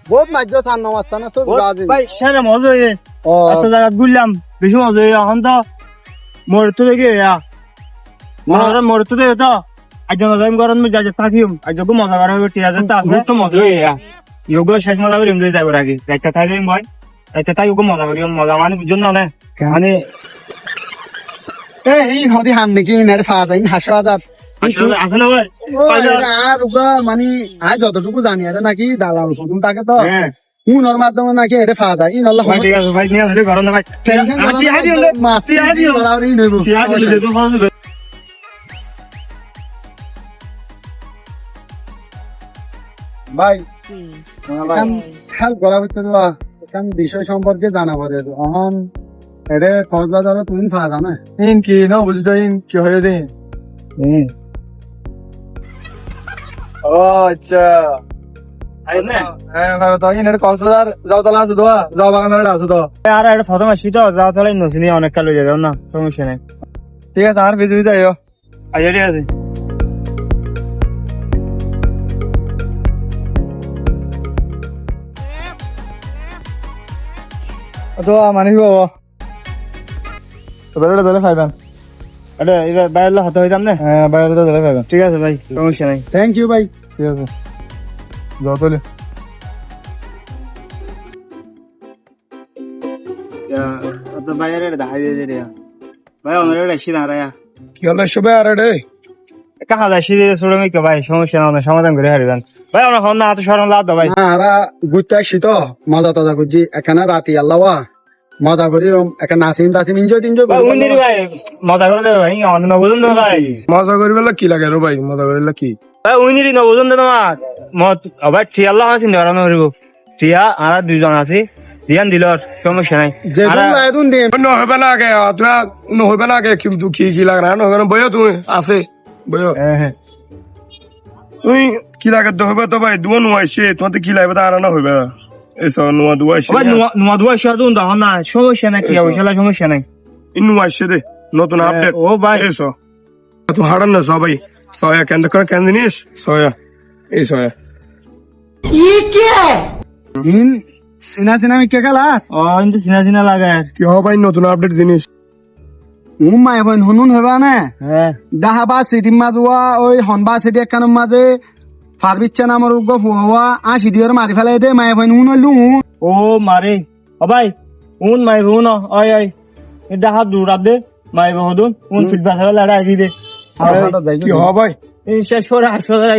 বহুত মাজ্য সান নমাজ না সব রাজি ভাই সেরে মজা হয়ে ও একটা জায়গা ঘুরলাম বেশি মজা হয়ে এখন তো মরতে দেখি মরতে দেখে তো আজ মজা গরম যা থাকিম আজ মজা করা হবে টিয়া তো আসলে তো মজা হয়ে ইয়োগো শেষ মজা করে এমনি যাবো আগে একটা থাকিম ভাই একটা থাকি ওকে মজা করি মজা মানে বুঝুন না মানে এই নদী হান নাকি নেড়ে ফা যায় হাসো আজাদ আছে না ভাই আর ওগা মানে আজ যতটুকু জানি এটা নাকি দালাল প্রথম তাকে তো হ্যাঁ উনার মাধ্যমে নাকি এটা ফা যায় ইন আল্লাহ ঠিক আছে ভাই নিয়ে আসলে ঘর না ভাই টেনশন মাছ ভাই খেয়াল করা হচ্ছে তো এখন বিষয় সম্পর্কে জানাবো রে এখন এটা কক্সবাজারে তুমি ফা জানো ইন কি না বুঝছো ইন কি হয়ে দিন ও আচ্ছা হ্যাঁ ভাই তো ইন এটা কক্সবাজার যাও তাহলে আসো তো যাও বাগান ধরে আসো তো আর একটা ফটো মাসি তো যা তাহলে নসিনি অনেক কালো যাবে না সমস্যা নেই ঠিক আছে আর বিজুই যাইও আচ্ছা ঠিক আছে তো মানে কি বাবা তো বেরোলে তাহলে খাইবেন এটা এবার বাইরে হাতে হইতাম না হ্যাঁ বাইরে তো তাহলে খাইবেন ঠিক আছে ভাই সমস্যা নাই থ্যাংক ইউ ভাই ঠিক আছে যাও তাহলে বাইরে দেখাই দিয়ে রে ভাই অনেক এসি না রায়া কি হলো সবে আর রে কাহা যায় সিঁড়ি ছোট মেয়ে ভাই সমস্যা না সমাধান করে হারিবেন ভাই আমরা হন না হাতে সরম লাভ দাও ভাই আরা ঘুরতে আসছি তো মজা টজা করছি এখানে রাতি আল্লাহ মজা করি এখানে নাসিম তাসিম এনজয় ভাই উনি ভাই মজা করে দেবে ভাই অন্য বুঝুন তো ভাই মজা করিবেলা কি লাগে রে ভাই মজা করিবেলা কি ভাই উনি ন বুঝুন তো তোমার মত ভাই টিয়া আল্লাহ আছেন ধরানো হরিব টিয়া আর দুইজন আছে ধ্যান দিল সমস্যা নাই যে লাইদুন দিন নহবে না আগে তুই নহবে না আগে কিন্তু কি কি লাগে না নহবে না বইও তুমি আছে বইও হ্যাঁ তুই কি লাগে তো হবে তো ভাই দুয়া নুয়াইছে তোমার কি লাগবে তা আর না হইবে এসো নুয়া দুয়াইছে ভাই নোয়া দুয়া শাদুন দাও না সমস্যা নাই কি হইছলা সমস্যা নাই নুয়াইছে দে নতুন আপডেট ও ভাই এসো তুই হারান না সবাই সয়া কেন করে কেন জিনিস সয়া এই সয়া ইন সিনা সিনা আমি কে গেলা ও কিন্তু চিনা চিনা লাগে কি হবে ভাই নতুন আপডেট জিনিস মাই বোন হুনুন হবা না হ্যাঁ দাহাবা সিটির মাজুয়া ওই হনবা সিটি একখানোর মাঝে ফারবিচ্ছা নামের উগ্র ফুয়া আশি দিয়ে মারি ফেলাই দে মাই বোন হুন হইলু ও মারে ও ভাই উন মাই হুন ওই ওই এটা হাত দূর দে মাই বহুদুন উন ফিট বাসা লড়াই দি দে কি হবে ভাই শেষ করে 800 টাকা